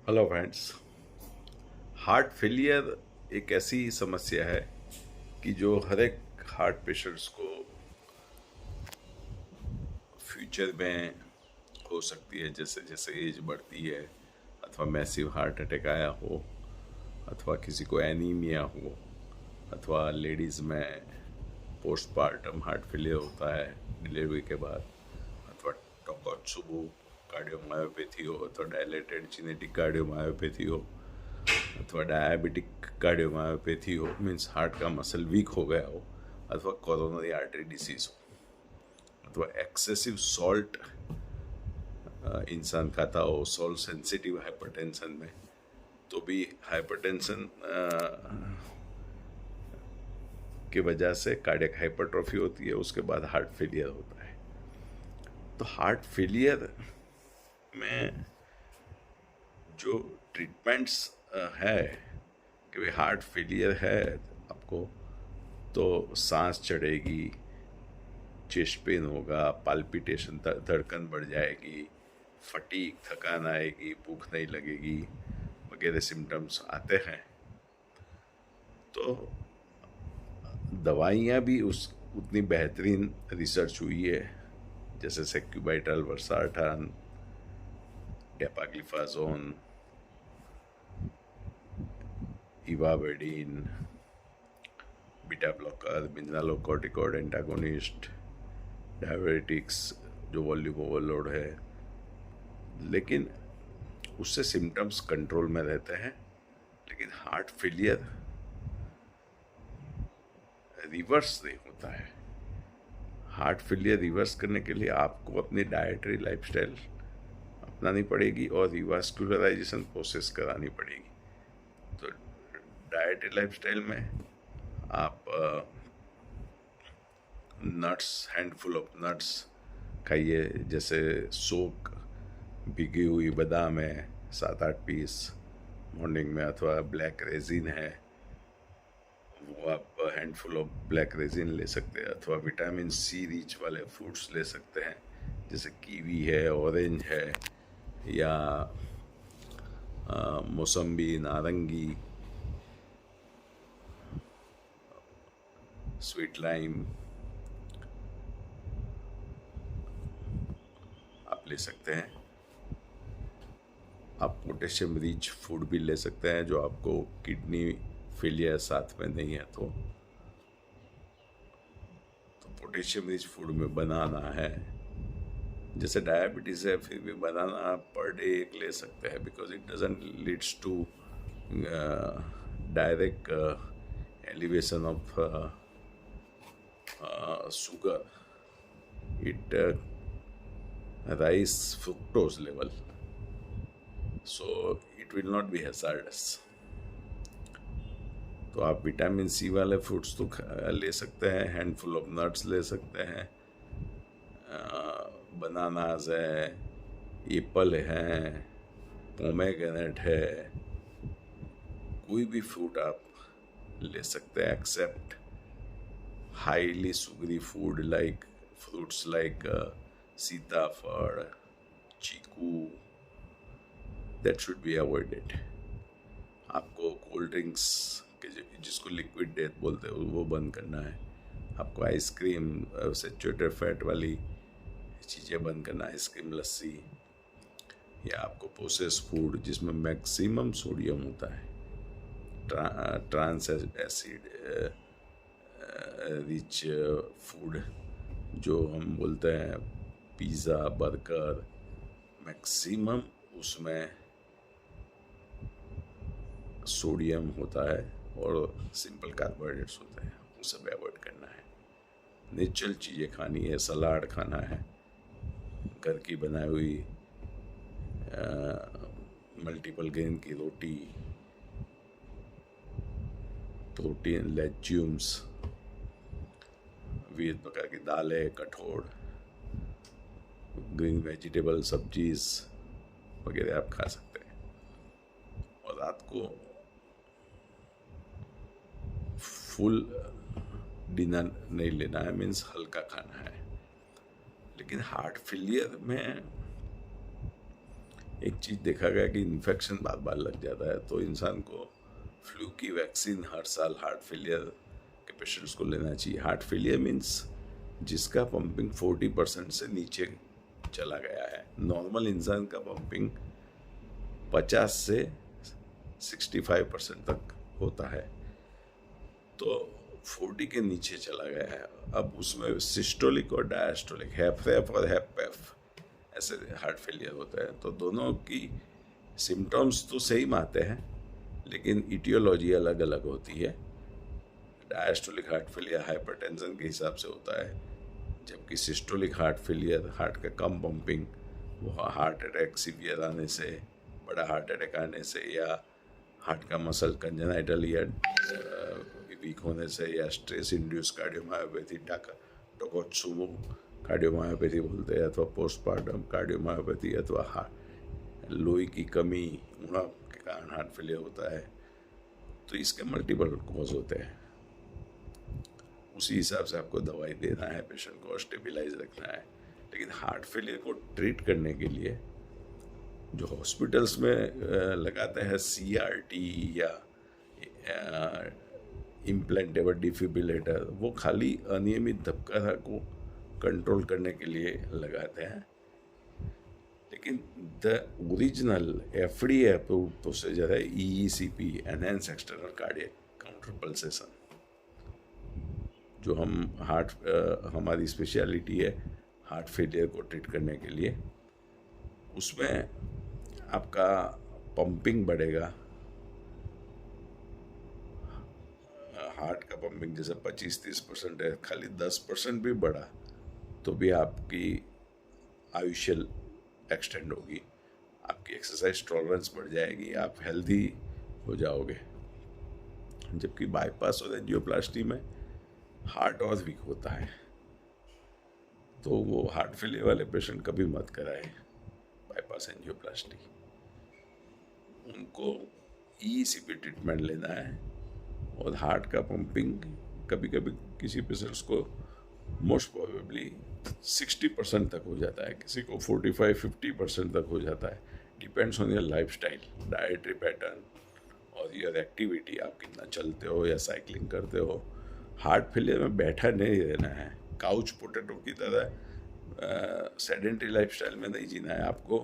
Hello friends. Heart failure एक ऐसी समस्या है कि जो हर एक हार्ट पेशेंट्स को फ्यूचर में हो सकती है। जैसे जैसे एज बढ़ती है, अथवा मैसिव हार्ट अटैक आया हो, अथवा किसी को एनीमिया हो, अथवा लेडीज़ में पोस्टपार्टम हार्ट फेलियर होता है डिलीवरी के बाद, अथवा टोकात्सुबो कार्डियोमायोपैथी हो, अथवा डायलेटेड जेनेटिक कार्डियोमायोपैथी हो, अथवा डायबिटिक कार्डियोमायोपैथी हो, मीन्स हार्ट का मसल वीक हो गया हो, अथवा कोरोनरी आर्टरी डिसीज हो, अथवा एक्सेसिव सॉल्ट इंसान खाता हो, सॉल्ट सेंसिटिव हाइपरटेंशन में, तो भी हाइपरटेंशन की वजह से कार्डियक हाइपरट्रॉफी होती है, उसके बाद हार्ट फेलियर होता है। तो हार्ट फेलियर में जो ट्रीटमेंट्स है कि भाई हार्ट फेलियर है आपको, तो सांस चढ़ेगी, चेस्ट पेन होगा, पाल्पिटेशन, धड़कन बढ़ जाएगी, फटीक, थकान आएगी, भूख नहीं लगेगी, वगैरह सिम्टम्स आते हैं। तो दवाइयाँ भी उतनी बेहतरीन रिसर्च हुई है, जैसे sacubitril, valsartan, dapagliflozin, ivabradine, beta blocker, mineralocorticoid antagonist, diabetics जो वॉल्यूम ओवरलोड है, लेकिन उससे सिम्टम्स कंट्रोल में रहते हैं। लेकिन हार्ट फेलियर रिवर्स नहीं होता है। हार्ट फेलियर रिवर्स करने के लिए आपको अपनी डाइटरी लाइफस्टाइल अपनानी पड़ेगी और रिवास्कुलराइजेशन प्रोसेस करानी पड़ेगी। तो डाइटरी लाइफस्टाइल में आप नट्स, हैंडफुल ऑफ नट्स खाइए, जैसे सोक, भिगी हुई बादाम है 7-8 पीस मॉर्निंग में, अथवा ब्लैक रेजिन है, वो आप हैंडफुल ऑफ ब्लैक रेजिन ले सकते हैं, अथवा विटामिन सी रिच वाले फ्रूट्स ले सकते हैं, जैसे कीवी है, ऑरेंज है, या मौसम्बी, नारंगी, स्वीट लाइम आप ले सकते हैं। आप पोटेशियम रिच फूड भी ले सकते हैं, जो आपको किडनी फेलियर साथ में नहीं है तो पोटेशियम रिच फूड में बनाना है। जैसे डायबिटीज़ है, फिर भी बनाना आप पर डे एक ले सकते हैं, because it doesn't leads to direct elevation of sugar. It rise fructose level, so it will not be hazardous. तो आप विटामिन सी वाले फ्रूट्स तो ले सकते हैं, हैंडफुल ऑफ नट्स ले सकते हैं, बनानाज है, एप्पल है, पोमेग्रेनेट है, कोई भी फ्रूट आप ले सकते हैं, except highly sugary food like fruits like sitaphal, chikoo, that should be avoided. आपको कोल्ड ड्रिंक्स के जिसको लिक्विड डेथ बोलते हैं वो बंद करना है। आपको आइसक्रीम, सैचुरेटेड फैट वाली चीज़ें बंद करना है, आइसक्रीम, लस्सी, या आपको प्रोसेस फूड जिसमें मैक्सिमम सोडियम होता है, ट्रांस एसिड रिच फूड जो हम बोलते हैं, पिज़्ज़ा, बर्गर, मैक्सिमम उसमें सोडियम होता है और सिंपल कार्बोहाइड्रेट्स होते हैं, वो सब अवॉइड करना है। नेचुरल चीज़ें खानी है, सलाद खाना है, घर की बनाई हुई मल्टीपल ग्रेन की रोटी, प्रोटीन, लेज्यूम्स, विविध प्रकार की दालें, कठोर, ग्रीन वेजिटेबल, सब्जीज वगैरह आप खा सकते हैं। और रात को फुल डिनर नहीं लेना है, मीन्स हल्का खाना है। लेकिन हार्ट फेलियर में एक चीज़ देखा गया कि इन्फेक्शन बार बार लग जाता है, तो इंसान को फ्लू की वैक्सीन हर साल हार्ट फेलियर के पेशेंट्स को लेना चाहिए। हार्ट फेलियर मीन्स जिसका पंपिंग 40% से नीचे चला गया है। नॉर्मल इंसान का पंपिंग 50 से 65% तक होता है, तो 40 के नीचे चला गया है। अब उसमें सिस्टोलिक और डायस्टोलिक, हैफ और हैफ ऐसे हार्ट फेलियर होता है। तो दोनों की सिम्टम्स तो सेम आते हैं, लेकिन इटियोलॉजी अलग अलग होती है। डायस्टोलिक हार्ट फेलियर हाइपरटेंशन के हिसाब से होता है, जबकि सिस्टोलिक हार्ट फेलियर, हार्ट का कम पंपिंग, वो हार्ट अटैक सीवियर आने से, बड़ा हार्ट अटैक आने से, या हार्ट का मसल कंजेनाइटल या वीक होने से, या स्ट्रेस इंड्यूस कार्डियोमायोपैथी, टोकोत्सुमो कार्डियोमायोपैथी बोलते हैं, अथवा पोस्टमार्टम कार्डियोमायोपैथी, अथवा लोही की कमी, उणप के कारण हार्ट फेलियर होता है। तो इसके मल्टीपल कॉज होते हैं। उसी हिसाब से आपको दवाई देना है, पेशेंट को स्टेबलाइज रखना है। लेकिन हार्ट फेलियर को ट्रीट करने के लिए जो हॉस्पिटल्स में लगाते हैं CRT या इम्प्लांटेबल डिफिब्रिलेटर, वो खाली अनियमित धबकारा को कंट्रोल करने के लिए लगाते हैं। लेकिन the original FDA approved procedure है EECP, enhance external cardiac counter pulsation, जो हमारी स्पेशलिटी है हार्ट फेलियर को ट्रीट करने के लिए। उसमें आपका पंपिंग बढ़ेगा, हार्ट का पंपिंग जैसे 25-30% है, खाली 10% भी बढ़ा तो भी आपकी आयुष्य एक्सटेंड होगी, आपकी एक्सरसाइज टॉलरेंस बढ़ जाएगी, आप हेल्दी हो जाओगे। जबकि बाईपास और एंजियोप्लास्टी में हार्ट और वीक होता है, तो वो हार्ट फेलियर वाले पेशेंट कभी मत कराए बाईपास एंजियोप्लास्टी। उनको ECP ट्रीटमेंट लेना है। और हार्ट का पंपिंग कभी कभी किसी पेशेंट्स को मोस्ट प्रोबेबली 60% तक हो जाता है, किसी को 45-50% तक हो जाता है। Depends on your lifestyle, dietary pattern और योर एक्टिविटी, आप कितना चलते हो या साइकिलिंग करते हो। हार्ट फेलियर में बैठा नहीं रहना है, काउच पोटैटो की तरह सेडेंटरी लाइफस्टाइल में नहीं जीना है आपको।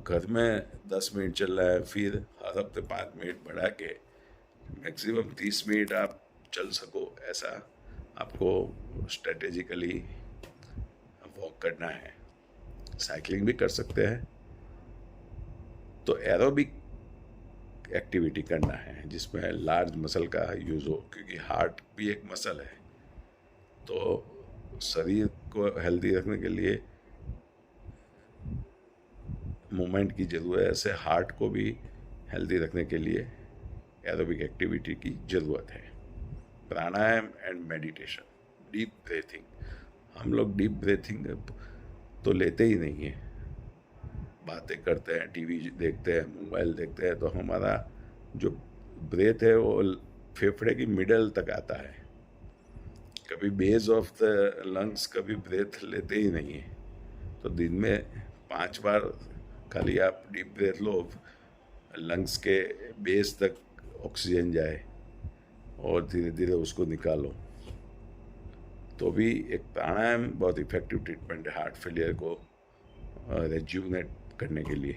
घर में 10 मिनट चल रहा है, फिर हर हफ्ते 5 मिनट बढ़ा के मैक्सिमम 30 मिनट आप चल सको, ऐसा आपको स्ट्रेटेजिकली वॉक करना है। साइकिलिंग भी कर सकते हैं। तो एरोबिक एक्टिविटी करना है जिसमें लार्ज मसल का यूज़ हो, क्योंकि हार्ट भी एक मसल है। तो शरीर को हेल्दी रखने के लिए मूवमेंट की ज़रूरत है, ऐसे हार्ट को भी हेल्दी रखने के लिए एरोबिक एक्टिविटी की ज़रूरत है। प्राणायाम एंड मेडिटेशन, डीप ब्रीथिंग। हम लोग डीप ब्रीथिंग तो लेते ही नहीं हैं, बातें करते हैं, टीवी देखते हैं, मोबाइल देखते हैं, तो हमारा जो ब्रेथ है वो फेफड़े की मिडल तक आता है, कभी बेस ऑफ द लंग्स, कभी ब्रेथ लेते ही नहीं है। तो दिन में 5 बार खाली आप डीप ब्रेथ लो, लंग्स के बेस तक ऑक्सीजन जाए और धीरे धीरे उसको निकालो। तो भी एक प्राणायाम बहुत इफेक्टिव ट्रीटमेंट है हार्ट फेलियर को रेज्यूनेट करने के लिए।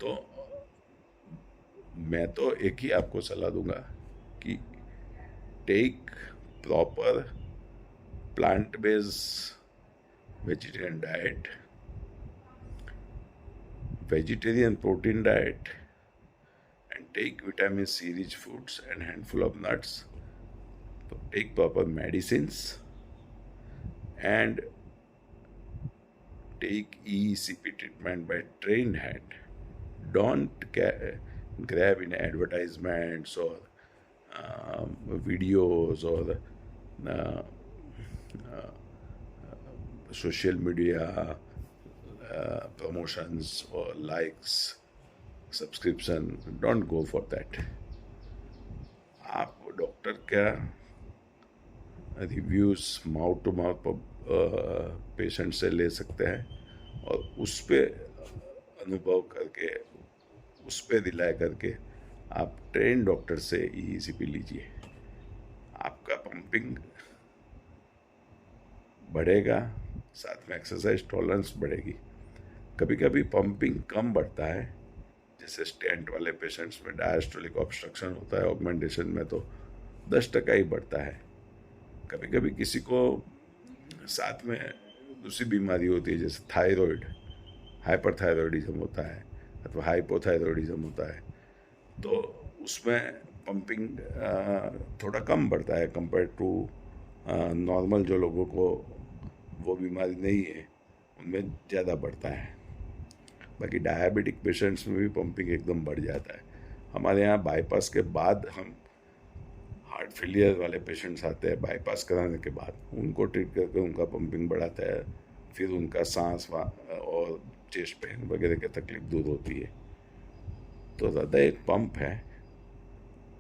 तो मैं तो एक ही आपको सलाह दूंगा कि take proper plant based vegetarian diet, vegetarian protein diet, and take vitamin C rich foods and handful of nuts. So take proper medicines and take ECP treatment by trained hand. Don't grab in advertisements or videos or social media promotions or likes, subscription. Don't go for that. आप doctor का reviews mouth to mouth patient से ले सकते हैं और उस पे अनुभव करके, उस पे रिलाय करके आप ट्रेन डॉक्टर से ईसीपी लीजिए। आपका पंपिंग बढ़ेगा, साथ में एक्सरसाइज टॉलरेंस बढ़ेगी। कभी कभी पंपिंग कम बढ़ता है, जैसे स्टेंट वाले पेशेंट्स में डायस्टोलिक ऑब्स्ट्रक्शन होता है ऑगमेंटेशन में, तो 10% ही बढ़ता है। कभी कभी किसी को साथ में दूसरी बीमारी होती है, जैसे थायराइड, हाइपरथायरॉयडिज्म होता है अथवा हाइपोथायरॉयडिज्म होता है, तो उसमें पंपिंग थोड़ा कम बढ़ता है कंपेयर टू नॉर्मल। जो लोगों को वो बीमारी नहीं है उनमें ज़्यादा बढ़ता है। बाकी डायबिटिक पेशेंट्स में भी पंपिंग एकदम बढ़ जाता है। हमारे यहाँ बाईपास के बाद हम हार्ट फेलियर वाले पेशेंट्स आते हैं, बाईपास कराने के बाद उनको ट्रीट करके उनका पंपिंग बढ़ाता है, फिर उनका सांस और चेस्ट पेन वगैरह की तकलीफ दूर होती है। तो हृदय एक पंप है,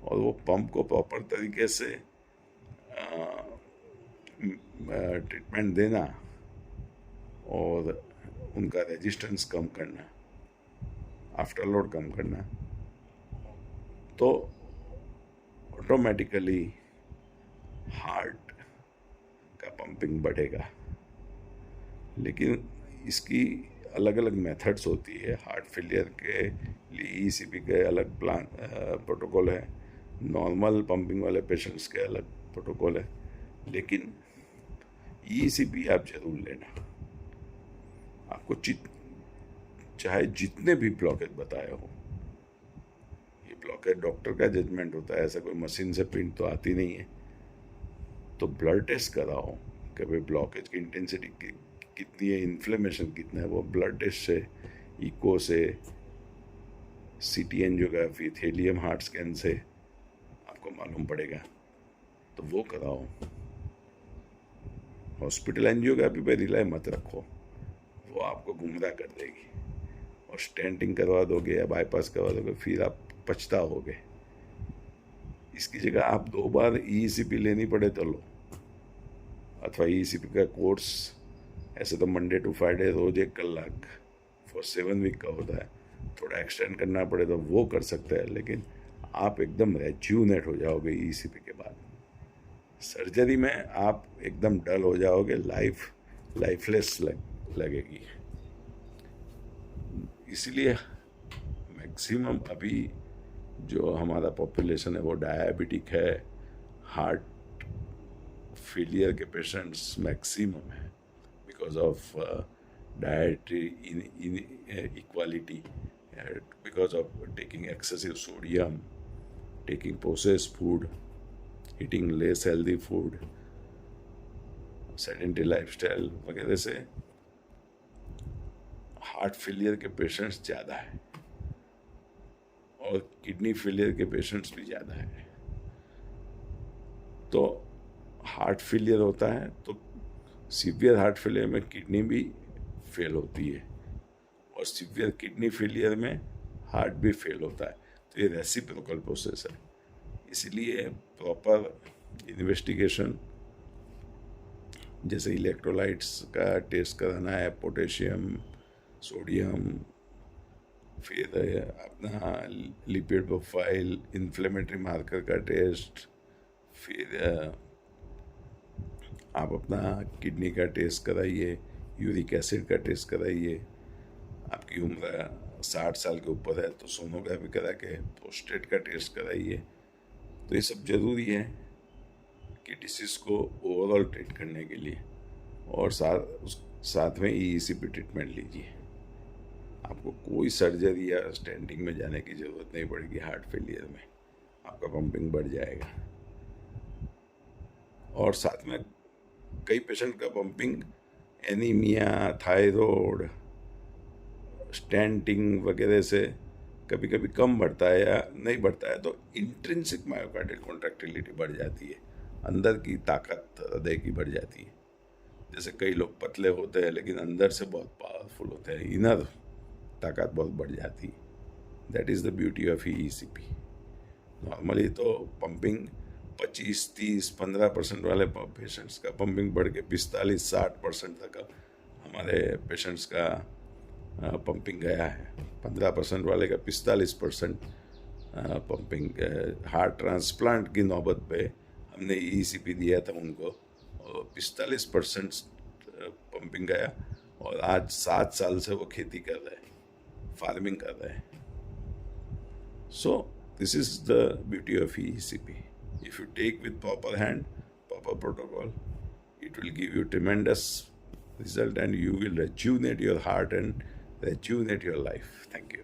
और वो पंप को प्रॉपर तरीके से ट्रीटमेंट देना और उनका रेजिस्टेंस कम करना, आफ्टरलोड कम करना, तो ऑटोमेटिकली हार्ट का पंपिंग बढ़ेगा। लेकिन इसकी अलग अलग मेथड्स होती है। हार्ट फेलियर के लिए ईसीपी के अलग प्रोटोकॉल है, नॉर्मल पंपिंग वाले पेशेंट्स के अलग प्रोटोकॉल है। लेकिन ईसीपी आप जरूर लेना। आपको चाहे जितने भी ब्लॉकेज बताए हो, ये ब्लॉकेज डॉक्टर का जजमेंट होता है, ऐसा कोई मशीन से प्रिंट तो आती नहीं है। तो ब्लड टेस्ट कराओ कि भाई ब्लॉकेज की इंटेंसिटी कितनी है, इन्फ्लेमेशन कितना है, वो ब्लड टेस्ट से, इको से, CT angiography, thallium heart scan से आपको मालूम पड़ेगा, तो वो कराओ। हॉस्पिटल एंजियोग्राफी पे रिलाय मत रखो, वो आपको गुमराह कर देगी, और स्टेंटिंग करवा दोगे या बाईपास करवा दोगे, फिर आप पछताओगे। इसकी जगह आप 2 बार ईसीपी लेनी पड़े तो लो, अथवा ईसीपी का कोर्स ऐसे तो मंडे टू फ्राइडे रोज 1 कलाक फॉर 7 वीक का होता है, थोड़ा एक्सटेंड करना पड़े तो वो कर सकते हैं। लेकिन आप एकदम रेज्यूनेट हो जाओगे ईसीपी के बाद। सर्जरी में आप एकदम डल हो जाओगे, लाइफलेस लगेगी। इसलिए मैक्सिमम अभी जो हमारा पॉपुलेशन है वो डायबिटिक है, हार्ट फेलियर के पेशेंट्स मैक्सिमम है, because of dietary equality, because of taking excessive sodium, taking processed food, eating less healthy food, sedentary lifestyle वगैरह से हार्ट फेलियर के पेशेंट्स ज़्यादा है, और किडनी फेलियर के पेशेंट्स भी ज़्यादा है। तो हार्ट फेलियर होता है तो सीवियर हार्ट फेलियर में किडनी भी फेल होती है, और सीवियर किडनी फेलियर में हार्ट भी फेल होता है। तो ये रेसिप्रोकल प्रोसेस है। इसलिए प्रॉपर इन्वेस्टिगेशन, जैसे इलेक्ट्रोलाइट्स का टेस्ट कराना है, पोटेशियम, सोडियम, फिर अपना लिपिड प्रोफाइल, इन्फ्लेमेटरी मार्कर का टेस्ट, फिर आप अपना किडनी का टेस्ट कराइए, यूरिक एसिड का टेस्ट कराइए। आपकी उम्र 60 साल के ऊपर है तो सोनोग्राफी करा के प्रोस्टेट का टेस्ट कराइए। तो ये सब ज़रूरी है कि डिसीज़ को ओवरऑल ट्रीट करने के लिए, और साथ में ईसीपी ट्रीटमेंट लीजिए। आपको कोई सर्जरी या स्टेंटिंग में जाने की ज़रूरत नहीं पड़ेगी। हार्ट फेलियर में आपका पंपिंग बढ़ जाएगा। और साथ में कई पेशेंट का पंपिंग एनीमिया, थायराइड, स्टेंटिंग वगैरह से कभी कभी कम बढ़ता है या नहीं बढ़ता है, तो इंट्रिंसिक मायोकार्डियल कॉन्ट्रैक्टिलिटी बढ़ जाती है, अंदर की ताकत हृदय की बढ़ जाती है। जैसे कई लोग पतले होते हैं लेकिन अंदर से बहुत पावरफुल होते हैं, इनर ताकत बहुत बढ़ जाती है। That is the beauty of ECP. Normally तो पंपिंग 25, 30, 15% वाले पेशेंट्स का पंपिंग बढ़ के 45-60% तक हमारे पेशेंट्स का पंपिंग गया है। 15% वाले का 45% पंपिंग। हार्ट ट्रांसप्लांट की नौबत पे हमने ECP दिया था उनको, और 45% पंपिंग गया, और आज 7 साल से वो खेती कर रहे हैं, फार्मिंग कर रहे हैं। So this is the beauty of ECP. If you take with proper hand, proper protocol, it will give you tremendous result, and you will rejuvenate your heart and rejuvenate your life. Thank you.